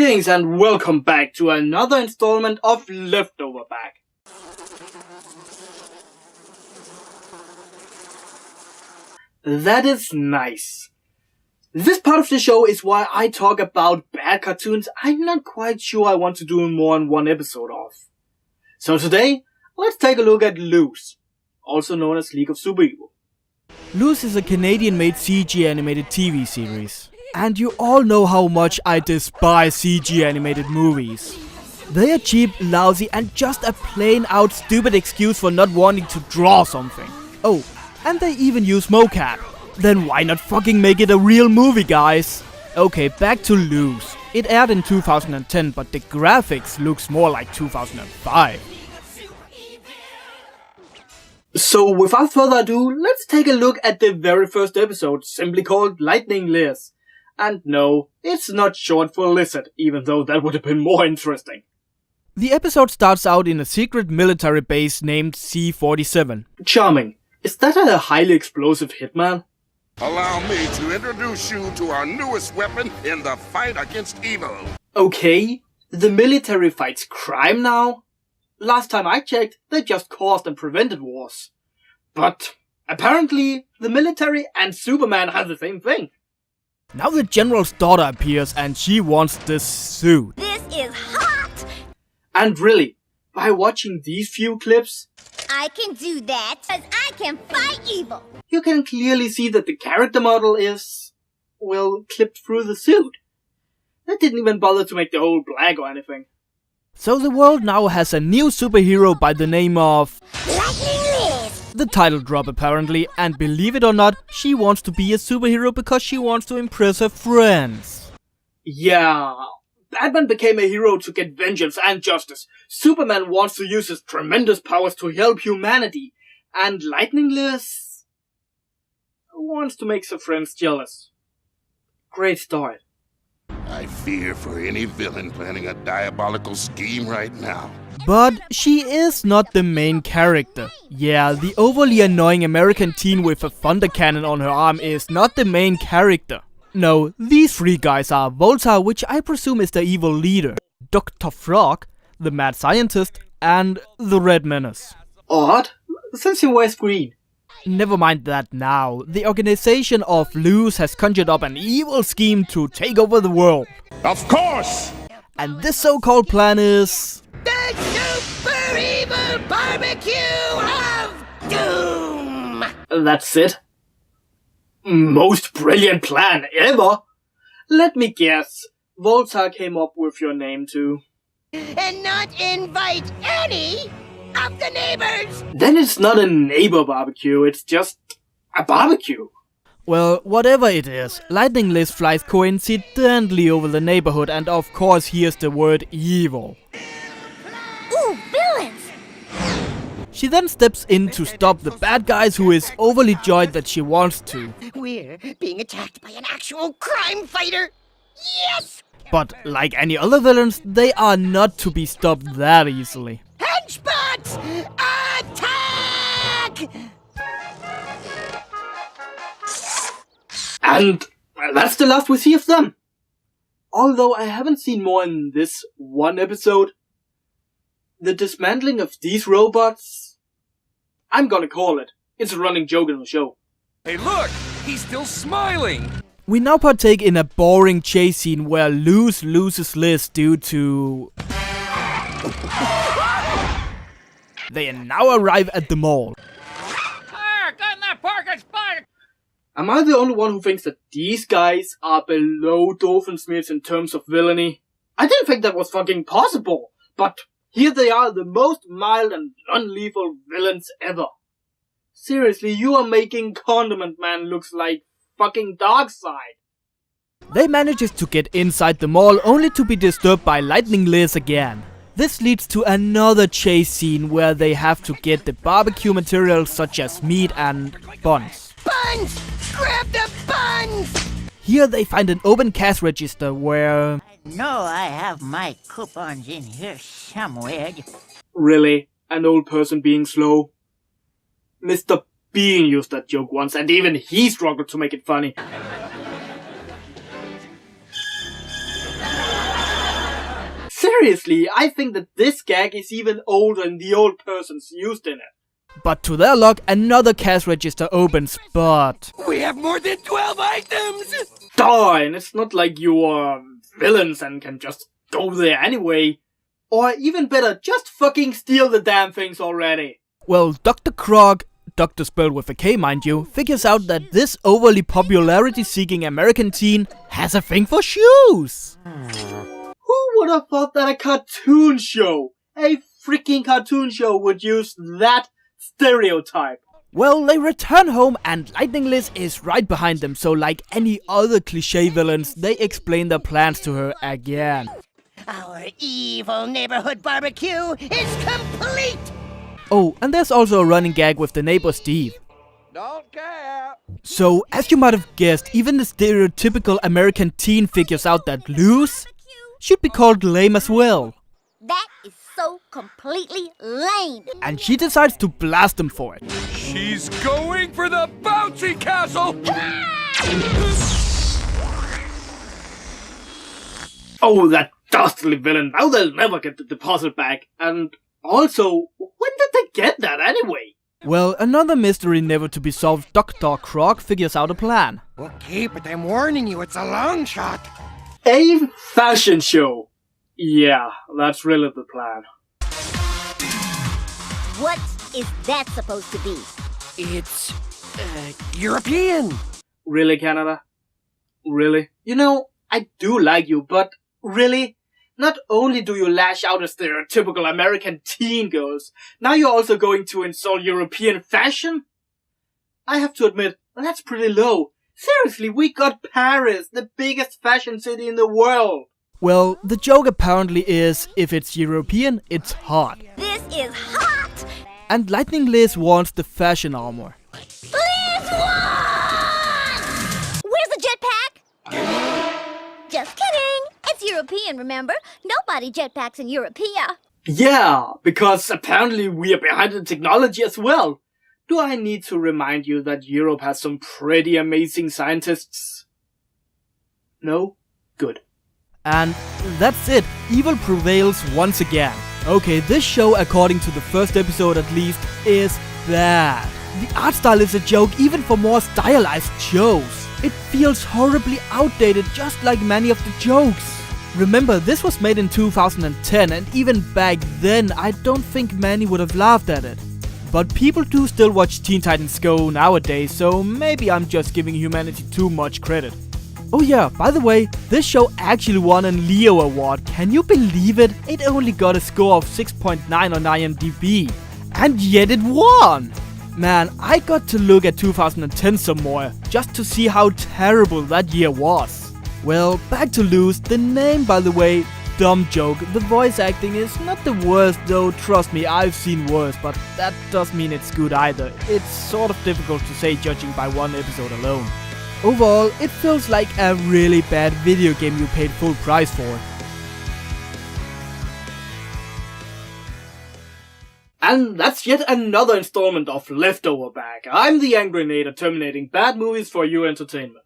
Greetings and welcome back to another installment of Leftover Bag. That is nice. This part of the show is why I talk about bad cartoons I'm not quite sure I want to do more in one episode of. So today, let's take a look at Loose, also known as League of Super Evil. Loose is a Canadian-made CG animated TV series. And you all know how much I despise CG animated movies. They are cheap, lousy, and just a plain out stupid excuse for not wanting to draw something. Oh, and they even use mocap. Then why not fucking make it a real movie, guys? Okay, back to Loose. It aired in 2010, but the graphics looks more like 2005. So without further ado, let's take a look at the very first episode, simply called Lightning Liz. And no, it's not short for Lizard, even though that would have been more interesting. The episode starts out in a secret military base named C-47. Charming. Is that a highly explosive hitman? Allow me to introduce you to our newest weapon in the fight against evil. Okay, the military fights crime now? Last time I checked, they just caused and prevented wars. But apparently, the military and Superman have the same thing. Now the general's daughter appears and she wants this suit. This is hot! And really, by watching these few clips, I can do that, cause I can fight evil! you can clearly see that the character model is, well, clipped through the suit. They didn't even bother to make the hole black or anything. So the world now has a new superhero by the name of Lightning Liz! the title drop apparently, and believe it or not, she wants to be a superhero because she wants to impress her friends. Yeah, Batman became a hero to get vengeance and justice. Superman wants to use his tremendous powers to help humanity. And Lightning Liz wants to make her friends jealous. Great start. I fear for any villain planning a diabolical scheme right now. But she is not the main character. Yeah, the overly annoying American teen with a thunder cannon on her arm is not the main character. No, these three guys are Volta, which I presume is the evil leader, Dr. Frog, the mad scientist, and the Red Menace. Odd, since he wears green. Never mind that now. The organization of Loose has conjured up an evil scheme to take over the world. Of course! And this so-called plan is... The Super Evil Barbecue of Doom! That's it. Most brilliant plan ever. Let me guess, Volta came up with your name too. And not invite any of the neighbors! Then it's not a neighbor barbecue, it's just a barbecue. Well, whatever it is, Lightning Liz flies coincidentally over the neighborhood and of course hears the word evil. Ooh, villains! She then steps in to stop the bad guys who is overly joyed that she wants to. We're being attacked by an actual crime fighter! Yes! But like any other villains, they are not to be stopped that easily. Henchbots! Attack! And that's the last we see of them. Although I haven't seen more in this one episode. The dismantling of these robots, I'm gonna call it. It's a running joke in the show. Hey look! He's still smiling! We now partake in a boring chase scene where Loose loses Liz due to... They now arrive at the mall. Am I the only one who thinks that these guys are below Doofenshmirtz in terms of villainy? I didn't think that was fucking possible, but here they are, the most mild and non-lethal villains ever. Seriously, you are making Condiment Man looks like fucking Darkseid. They manages to get inside the mall only to be disturbed by Lightning Liz again. This leads to another chase scene where they have to get the barbecue materials such as meat and buns. Buns! Grab the buns! Here they find an open cash register where... No, I have my coupons in here somewhere. Really? An old person being slow? Mr. Bean used that joke once and even he struggled to make it funny. seriously, I think that this gag is even older than the old persons used in it. But to their luck, another cash register opens, but... We have more than 12 items! Darn, it's not like you are villains and can just go there anyway. Or even better, just fucking steal the damn things already. Well, Dr. Krog, Dr. spelled with a K mind you, figures out that this overly popularity-seeking American teen has a thing for shoes. Who would have thought that a cartoon show, a freaking cartoon show, would use that stereotype? Well, they return home and Lightning Liz is right behind them, so like any other cliché villains, they explain their plans to her again. Our evil neighborhood barbecue is complete! Oh, and there's also a running gag with the neighbor Steve. Don't care. So, as you might have guessed, even the stereotypical American teen figures out that Luz should be called lame as well. That is so completely lame. And she decides to blast them for it. She's going for the bouncy castle! Oh, that dastardly villain. Now they'll never get the deposit back. And also, when did they get that anyway? Well, another mystery never to be solved, Dr. Krog figures out a plan. Okay, but I'm warning you, it's a long shot. A fashion show. Yeah, that's really the plan. What is that supposed to be? It's, European. Really, Canada? Really? You know, I do like you, but really? Not only do you lash out at stereotypical American teen girls, now you're also going to insult European fashion? I have to admit, that's pretty low. Seriously, we got Paris, the biggest fashion city in the world. Well, the joke apparently is, if it's European, it's hot. This is hot! And Lightning Liz wants the fashion armor. Liz won! Where's the jetpack? Just kidding. It's European, remember? Nobody jetpacks in Europea. Yeah, because apparently we are behind in technology as well. Do I need to remind you that Europe has some pretty amazing scientists? No? Good. And that's it. Evil prevails once again. Okay, this show, according to the first episode at least, is bad. The art style is a joke even for more stylized shows. It feels horribly outdated, just like many of the jokes. Remember, this was made in 2010, and even back then, I don't think many would have laughed at it. But people do still watch Teen Titans Go nowadays, so maybe I'm just giving humanity too much credit. Oh yeah, by the way, this show actually won a Leo award. Can you believe it? It only got a score of 6.9 on IMDb. And yet it won! Man, I got to look at 2010 some more, just to see how terrible that year was. Well, back to Luz. The name, by the way, dumb joke. The voice acting is not the worst though, trust me, I've seen worse, but that doesn't mean it's good either. It's sort of difficult to say judging by one episode alone. Overall, it feels like a really bad video game you paid full price for. And that's yet another installment of Leftover Bag. I'm the Angrynator, terminating bad movies for your entertainment.